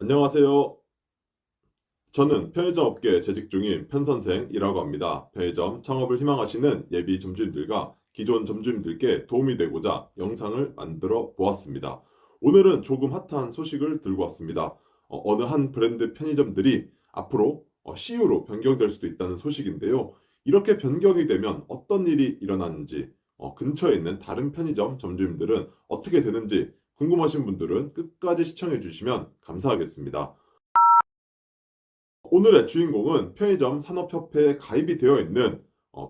안녕하세요. 저는 편의점 업계에 재직 중인 편선생이라고 합니다. 편의점 창업을 희망하시는 예비 점주님들과 기존 점주님들께 도움이 되고자 영상을 만들어 보았습니다. 오늘은 조금 핫한 소식을 들고 왔습니다. 어느 한 브랜드 편의점들이 앞으로 CU로 변경될 수도 있다는 소식인데요. 이렇게 변경이 되면 어떤 일이 일어나는지, 근처에 있는 다른 편의점 점주님들은 어떻게 되는지 궁금하신 분들은 끝까지 시청해 주시면 감사하겠습니다. 오늘의 주인공은 편의점 산업협회에 가입이 되어 있는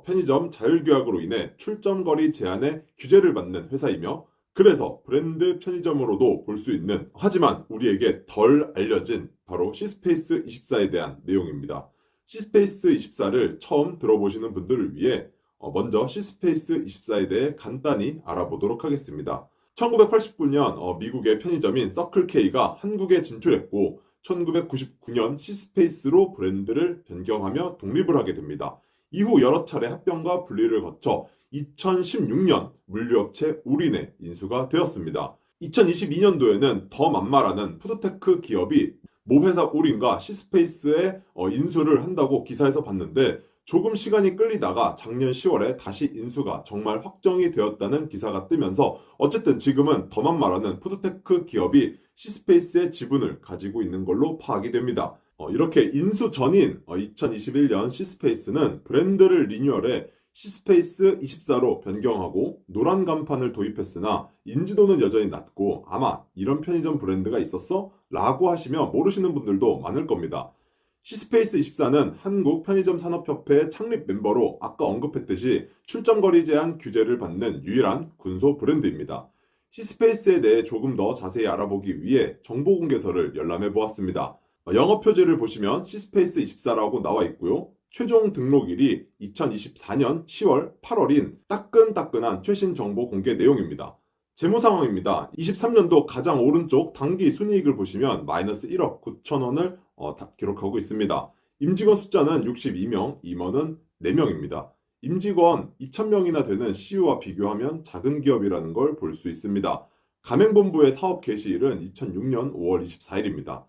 편의점 자율규약으로 인해 출점거리 제한의 규제를 받는 회사이며, 그래서 브랜드 편의점으로도 볼 수 있는, 하지만 우리에게 덜 알려진 바로 시스페이스 24에 대한 내용입니다. 시스페이스 24를 처음 들어보시는 분들을 위해 먼저 시스페이스 24에 대해 간단히 알아보도록 하겠습니다. 1989년 미국의 편의점인 서클K가 한국에 진출했고, 1999년 시스페이스로 브랜드를 변경하며 독립을 하게 됩니다. 이후 여러 차례 합병과 분리를 거쳐 2016년 물류업체 우린에 인수가 되었습니다. 2022년도에는 더 만마라는 푸드테크 기업이 모회사 우린과 시스페이스에 인수를 한다고 기사에서 봤는데, 조금 시간이 끌리다가 작년 10월에 다시 인수가 정말 확정이 되었다는 기사가 뜨면서 어쨌든 지금은 더 만마라는 푸드테크 기업이 시스페이스의 지분을 가지고 있는 걸로 파악이 됩니다. 이렇게 인수 전인 2021년 시스페이스는 브랜드를 리뉴얼해 시스페이스 24로 변경하고 노란 간판을 도입했으나 인지도는 여전히 낮고, 아마 이런 편의점 브랜드가 있었어? 라고 하시며 모르시는 분들도 많을 겁니다. 시스페이스 24는 한국 편의점 산업협회 창립 멤버로 아까 언급했듯이 출점거리 제한 규제를 받는 유일한 군소 브랜드입니다. 시스페이스에 대해 조금 더 자세히 알아보기 위해 정보공개서를 열람해 보았습니다. 영업 표지를 보시면 시스페이스 24라고 나와 있고요. 최종 등록일이 2024년 10월 8월인 따끈따끈한 최신 정보 공개 내용입니다. 재무 상황입니다. 23년도 가장 오른쪽 당기 순이익을 보시면 마이너스 1억 9천원을 기록하고 있습니다. 임직원 숫자는 62명, 임원은 4명입니다. 임직원 2,000명이나 되는 CU와 비교하면 작은 기업이라는 걸 볼 수 있습니다. 가맹본부의 사업 개시일은 2006년 5월 24일입니다.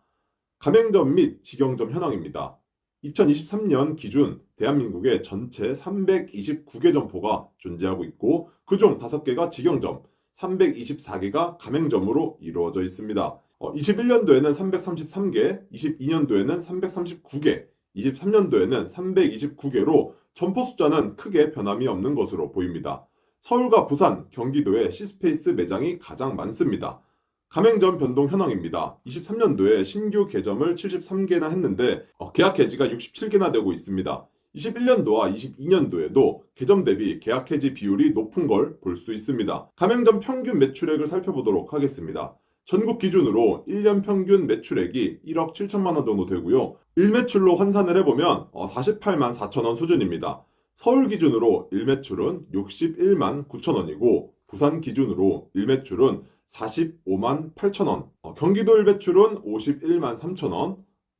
가맹점 및 직영점 현황입니다. 2023년 기준 대한민국의 전체 329개 점포가 존재하고 있고, 그중 5개가 직영점, 324개가 가맹점으로 이루어져 있습니다. 21년도에는 333개, 22년도에는 339개, 23년도에는 329개로 점포 숫자는 크게 변함이 없는 것으로 보입니다. 서울과 부산, 경기도에 시스페이스 매장이 가장 많습니다. 가맹점 변동 현황입니다. 23년도에 신규 개점을 73개나 했는데 계약 해지가 67개나 되고 있습니다. 21년도와 22년도에도 개점 대비 계약 해지 비율이 높은 걸 볼 수 있습니다. 가맹점 평균 매출액을 살펴보도록 하겠습니다. 전국 기준으로 1년 평균 매출액이 1억 7천만 원 정도 되고요. 일매출로 환산을 해보면 48만 4천 원 수준입니다. 서울 기준으로 일매출은 61만 9천 원이고, 부산 기준으로 일매출은 45만 8천 원, 경기도 일매출은 51만 3천 원,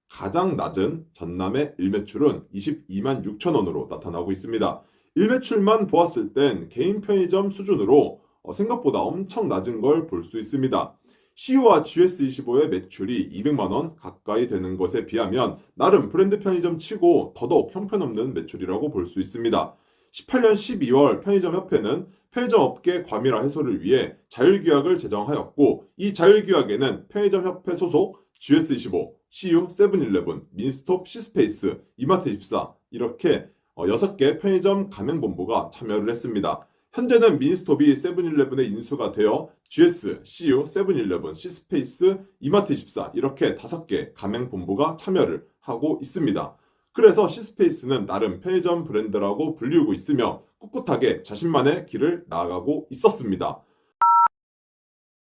가장 낮은 전남의 일매출은 22만 6천 원으로 나타나고 있습니다. 일매출만 보았을 땐 개인 편의점 수준으로 생각보다 엄청 낮은 걸 볼 수 있습니다. CU와 GS25의 매출이 200만 원 가까이 되는 것에 비하면 나름 브랜드 편의점 치고 더더욱 형편없는 매출이라고 볼 수 있습니다. 18년 12월 편의점협회는 편의점 업계 과밀화 해소를 위해 자율규약을 제정하였고, 이 자율규약에는 편의점협회 소속 GS25, CU, 세븐일레븐, 민스톱, 시스페이스, 이마트24 이렇게 6개 편의점 가맹본부가 참여를 했습니다. 현재는 민스톱이 세븐일레븐에 인수가 되어 GS, CU, 세븐일레븐, 시스페이스, 이마트24 이렇게 5개 가맹본부가 참여를 하고 있습니다. 그래서 시스페이스는 나름 편의점 브랜드라고 불리우고 있으며 꿋꿋하게 자신만의 길을 나아가고 있었습니다.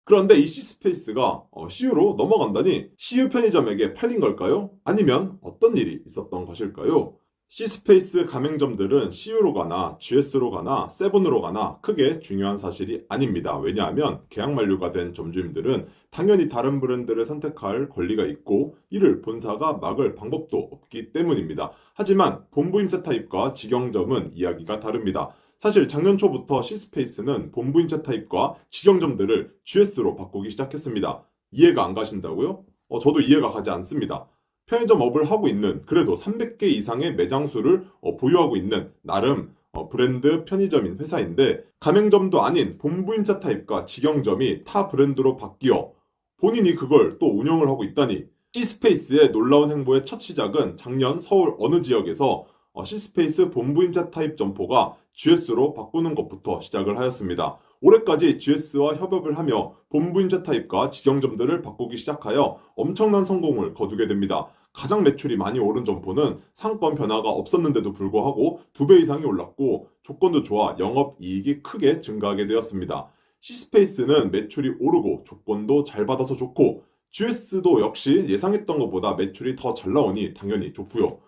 그런데 이 시스페이스가 CU로 넘어간다니, CU 편의점에게 팔린 걸까요? 아니면 어떤 일이 있었던 것일까요? 시스페이스 가맹점들은 CU로 가나 GS로 가나 세븐으로 가나 크게 중요한 사실이 아닙니다. 왜냐하면 계약 만료가 된 점주님들은 당연히 다른 브랜드를 선택할 권리가 있고, 이를 본사가 막을 방법도 없기 때문입니다. 하지만 본부임차 타입과 직영점은 이야기가 다릅니다. 사실 작년 초부터 시스페이스는 본부임차 타입과 직영점들을 GS로 바꾸기 시작했습니다. 이해가 안 가신다고요? 저도 이해가 가지 않습니다. 편의점업을 하고 있는 그래도 300개 이상의 매장수를 보유하고 있는 나름 브랜드 편의점인 회사인데 가맹점도 아닌 본부임차 타입과 직영점이 타 브랜드로 바뀌어 본인이 그걸 또 운영을 하고 있다니 C스페이스의 놀라운 행보의 첫 시작은 작년 서울 어느 지역에서 C스페이스 본부임차 타입 점포가 GS로 바꾸는 것부터 시작을 하였습니다. 올해까지 GS와 협업을 하며 본부임차 타입과 직영점들을 바꾸기 시작하여 엄청난 성공을 거두게 됩니다. 가장 매출이 많이 오른 점포는 상권 변화가 없었는데도 불구하고 2배 이상이 올랐고 조건도 좋아 영업이익이 크게 증가하게 되었습니다. C스페이스는 매출이 오르고 조건도 잘 받아서 좋고 GS도 역시 예상했던 것보다 매출이 더 잘 나오니 당연히 좋고요.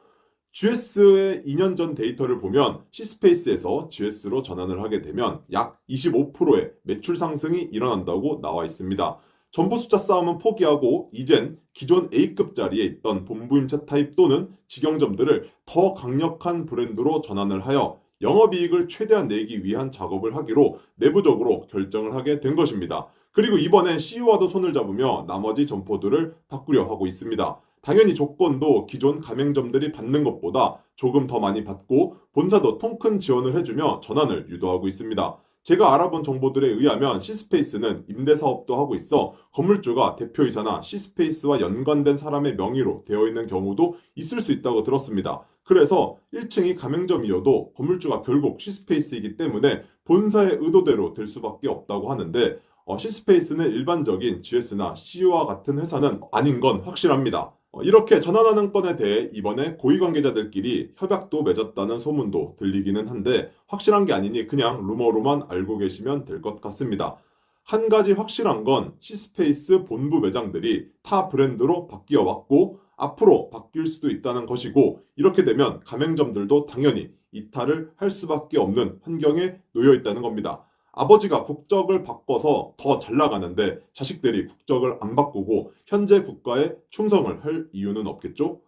GS의 2년 전 데이터를 보면 C스페이스에서 GS로 전환을 하게 되면 약 25%의 매출 상승이 일어난다고 나와 있습니다. 점포 숫자 싸움은 포기하고 이젠 기존 A급 자리에 있던 본부임차 타입 또는 직영점들을 더 강력한 브랜드로 전환을 하여 영업이익을 최대한 내기 위한 작업을 하기로 내부적으로 결정을 하게 된 것입니다. 그리고 이번엔 CU와도 손을 잡으며 나머지 점포들을 바꾸려 하고 있습니다. 당연히 조건도 기존 가맹점들이 받는 것보다 조금 더 많이 받고 본사도 통큰 지원을 해주며 전환을 유도하고 있습니다. 제가 알아본 정보들에 의하면 C스페이스는 임대사업도 하고 있어 건물주가 대표이사나 C스페이스와 연관된 사람의 명의로 되어 있는 경우도 있을 수 있다고 들었습니다. 그래서 1층이 가맹점이어도 건물주가 결국 C스페이스이기 때문에 본사의 의도대로 될 수밖에 없다고 하는데 C스페이스는 일반적인 GS나 CU와 같은 회사는 아닌 건 확실합니다. 이렇게 전환하는 건에 대해 이번에 고위 관계자들끼리 협약도 맺었다는 소문도 들리기는 한데 확실한 게 아니니 그냥 루머로만 알고 계시면 될 것 같습니다. 한 가지 확실한 건 C스페이스 본부 매장들이 타 브랜드로 바뀌어 왔고 앞으로 바뀔 수도 있다는 것이고 이렇게 되면 가맹점들도 당연히 이탈을 할 수밖에 없는 환경에 놓여 있다는 겁니다. 아버지가 국적을 바꿔서 더 잘 나가는데 자식들이 국적을 안 바꾸고 현재 국가에 충성을 할 이유는 없겠죠?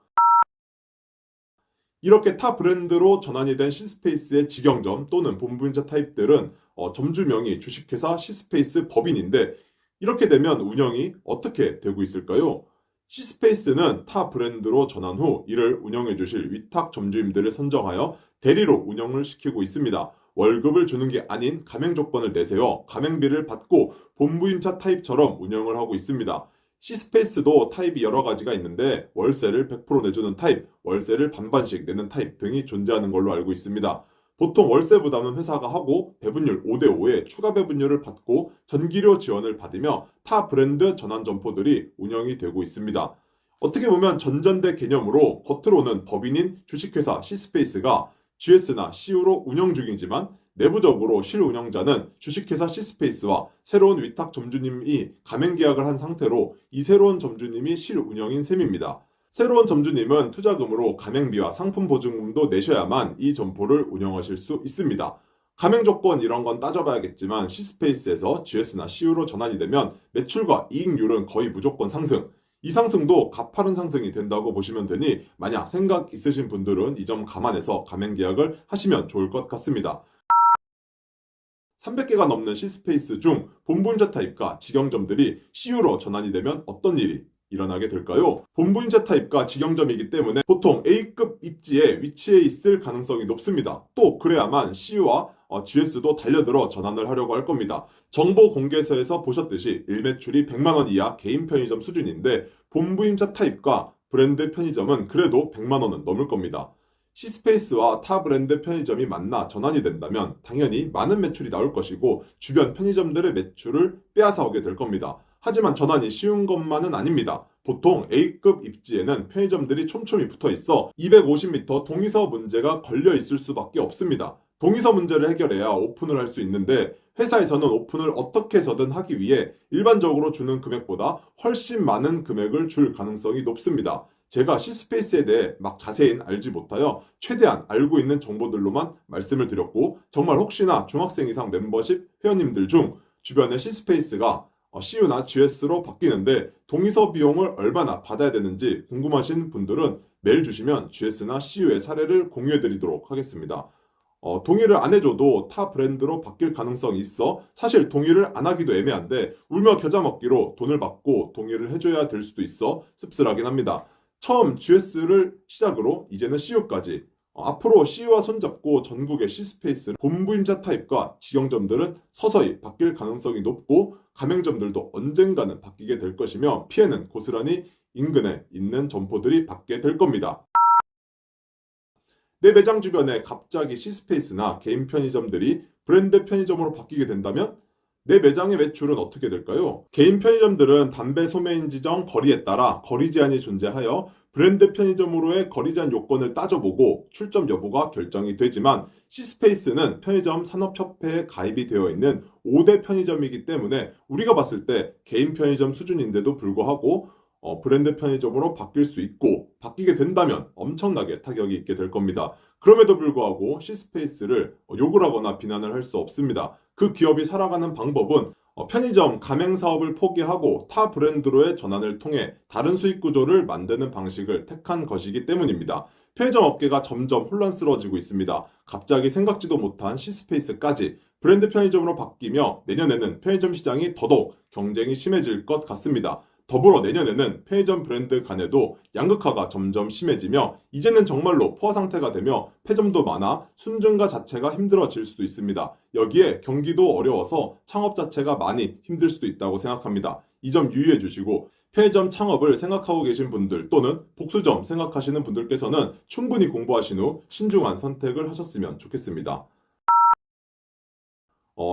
이렇게 타 브랜드로 전환이 된 C스페이스의 직영점 또는 본부임차 타입들은 점주명이 주식회사 C스페이스 법인인데 이렇게 되면 운영이 어떻게 되고 있을까요? C스페이스는 타 브랜드로 전환 후 이를 운영해 주실 위탁 점주임들을 선정하여 대리로 운영을 시키고 있습니다. 월급을 주는 게 아닌 가맹 조건을 내세워 가맹비를 받고 본부임차 타입처럼 운영을 하고 있습니다. C스페이스도 타입이 여러 가지가 있는데 월세를 100% 내주는 타입, 월세를 반반씩 내는 타입 등이 존재하는 걸로 알고 있습니다. 보통 월세 부담은 회사가 하고 배분율 5대5에 추가 배분율을 받고 전기료 지원을 받으며 타 브랜드 전환 점포들이 운영이 되고 있습니다. 어떻게 보면 전전대 개념으로 겉으로는 법인인 주식회사 C스페이스가 GS나 CU로 운영 중이지만 내부적으로 실운영자는 주식회사 C스페이스와 새로운 위탁 점주님이 가맹 계약을 한 상태로 이 새로운 점주님이 실운영인 셈입니다. 새로운 점주님은 투자금으로 가맹비와 상품 보증금도 내셔야만 이 점포를 운영하실 수 있습니다. 가맹 조건 이런 건 따져봐야겠지만 C스페이스에서 GS나 CU로 전환이 되면 매출과 이익률은 거의 무조건 상승. 이 상승도 가파른 상승이 된다고 보시면 되니 만약 생각 있으신 분들은 이 점 감안해서 가맹 계약을 하시면 좋을 것 같습니다. 300개가 넘는 C스페이스 중 본부임차 타입과 직영점들이 CU로 전환이 되면 어떤 일이 일어나게 될까요? 본부임차 타입과 직영점이기 때문에 보통 A급 입지에 위치해 있을 가능성이 높습니다. 또 그래야만 CU와 GS도 달려들어 전환을 하려고 할 겁니다. 정보 공개서에서 보셨듯이 일매출이 100만 원 이하 개인 편의점 수준인데 본부임차 타입과 브랜드 편의점은 그래도 100만 원은 넘을 겁니다. C스페이스와 타 브랜드 편의점이 만나 전환이 된다면 당연히 많은 매출이 나올 것이고 주변 편의점들의 매출을 빼앗아오게 될 겁니다. 하지만 전환이 쉬운 것만은 아닙니다. 보통 A급 입지에는 편의점들이 촘촘히 붙어 있어 250m 동의서 문제가 걸려 있을 수밖에 없습니다. 동의서 문제를 해결해야 오픈을 할 수 있는데 회사에서는 오픈을 어떻게 해서든 하기 위해 일반적으로 주는 금액보다 훨씬 많은 금액을 줄 가능성이 높습니다. 제가 C스페이스에 대해 막 자세히 알지 못하여 최대한 알고 있는 정보들로만 말씀을 드렸고 정말 혹시나 중학생 이상 멤버십 회원님들 중 주변에 C스페이스가 CU나 GS로 바뀌는데 동의서 비용을 얼마나 받아야 되는지 궁금하신 분들은 메일 주시면 GS나 CU의 사례를 공유해 드리도록 하겠습니다. 동의를 안 해줘도 타 브랜드로 바뀔 가능성이 있어 사실 동의를 안 하기도 애매한데 울며 겨자 먹기로 돈을 받고 동의를 해줘야 될 수도 있어 씁쓸하긴 합니다. 처음 GS를 시작으로 이제는 CU까지 앞으로 CU와 손잡고 전국의 C스페이스 본부임차 타입과 직영점들은 서서히 바뀔 가능성이 높고 가맹점들도 언젠가는 바뀌게 될 것이며 피해는 고스란히 인근에 있는 점포들이 받게 될 겁니다. 내 매장 주변에 갑자기 C스페이스나 개인 편의점들이 브랜드 편의점으로 바뀌게 된다면 내 매장의 매출은 어떻게 될까요? 개인 편의점들은 담배 소매인 지정 거리에 따라 거리 제한이 존재하여 브랜드 편의점으로의 거리 제한 요건을 따져보고 출점 여부가 결정이 되지만 C스페이스는 편의점 산업협회에 가입이 되어 있는 5대 편의점이기 때문에 우리가 봤을 때 개인 편의점 수준인데도 불구하고 브랜드 편의점으로 바뀔 수 있고 바뀌게 된다면 엄청나게 타격이 있게 될 겁니다. 그럼에도 불구하고 C스페이스를 욕을 하거나 비난을 할 수 없습니다. 그 기업이 살아가는 방법은 편의점 가맹 사업을 포기하고 타 브랜드로의 전환을 통해 다른 수익 구조를 만드는 방식을 택한 것이기 때문입니다. 편의점 업계가 점점 혼란스러워지고 있습니다. 갑자기 생각지도 못한 C스페이스까지 브랜드 편의점으로 바뀌며 내년에는 편의점 시장이 더더욱 경쟁이 심해질 것 같습니다. 더불어 내년에는 편의점 브랜드 간에도 양극화가 점점 심해지며 이제는 정말로 포화 상태가 되며 폐점도 많아 순증가 자체가 힘들어질 수도 있습니다. 여기에 경기도 어려워서 창업 자체가 많이 힘들 수도 있다고 생각합니다. 이 점 유의해 주시고 편의점 창업을 생각하고 계신 분들 또는 복수점 생각하시는 분들께서는 충분히 공부하신 후 신중한 선택을 하셨으면 좋겠습니다.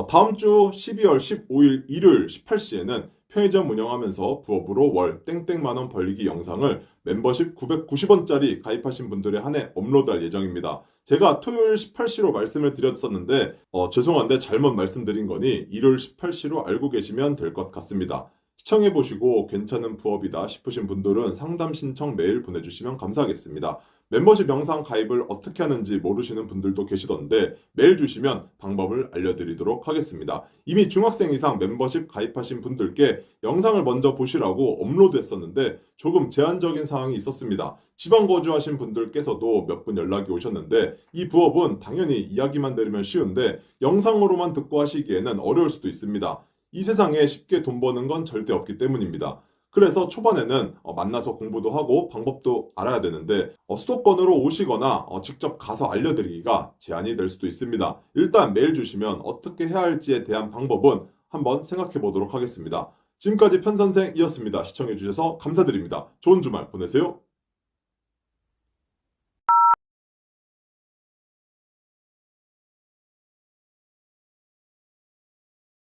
다음 주 12월 15일 일요일 18시에는 편의점 운영하면서 부업으로 월 땡땡만원 벌리기 영상을 멤버십 990원짜리 가입하신 분들에 한해 업로드할 예정입니다. 제가 토요일 18시로 말씀을 드렸었는데 죄송한데 잘못 말씀드린 거니 일요일 18시로 알고 계시면 될 것 같습니다. 시청해보시고 괜찮은 부업이다 싶으신 분들은 상담 신청 메일 보내주시면 감사하겠습니다. 멤버십 영상 가입을 어떻게 하는지 모르시는 분들도 계시던데 메일 주시면 방법을 알려드리도록 하겠습니다. 이미 중학생 이상 멤버십 가입하신 분들께 영상을 먼저 보시라고 업로드했었는데 조금 제한적인 사항이 있었습니다. 지방 거주하신 분들께서도 몇 분 연락이 오셨는데 이 부업은 당연히 이야기만 들으면 쉬운데 영상으로만 듣고 하시기에는 어려울 수도 있습니다. 이 세상에 쉽게 돈 버는 건 절대 없기 때문입니다. 그래서 초반에는 만나서 공부도 하고 방법도 알아야 되는데 수도권으로 오시거나 직접 가서 알려드리기가 제한이 될 수도 있습니다. 일단 메일 주시면 어떻게 해야 할지에 대한 방법은 한번 생각해 보도록 하겠습니다. 지금까지 편선생이었습니다. 시청해 주셔서 감사드립니다. 좋은 주말 보내세요.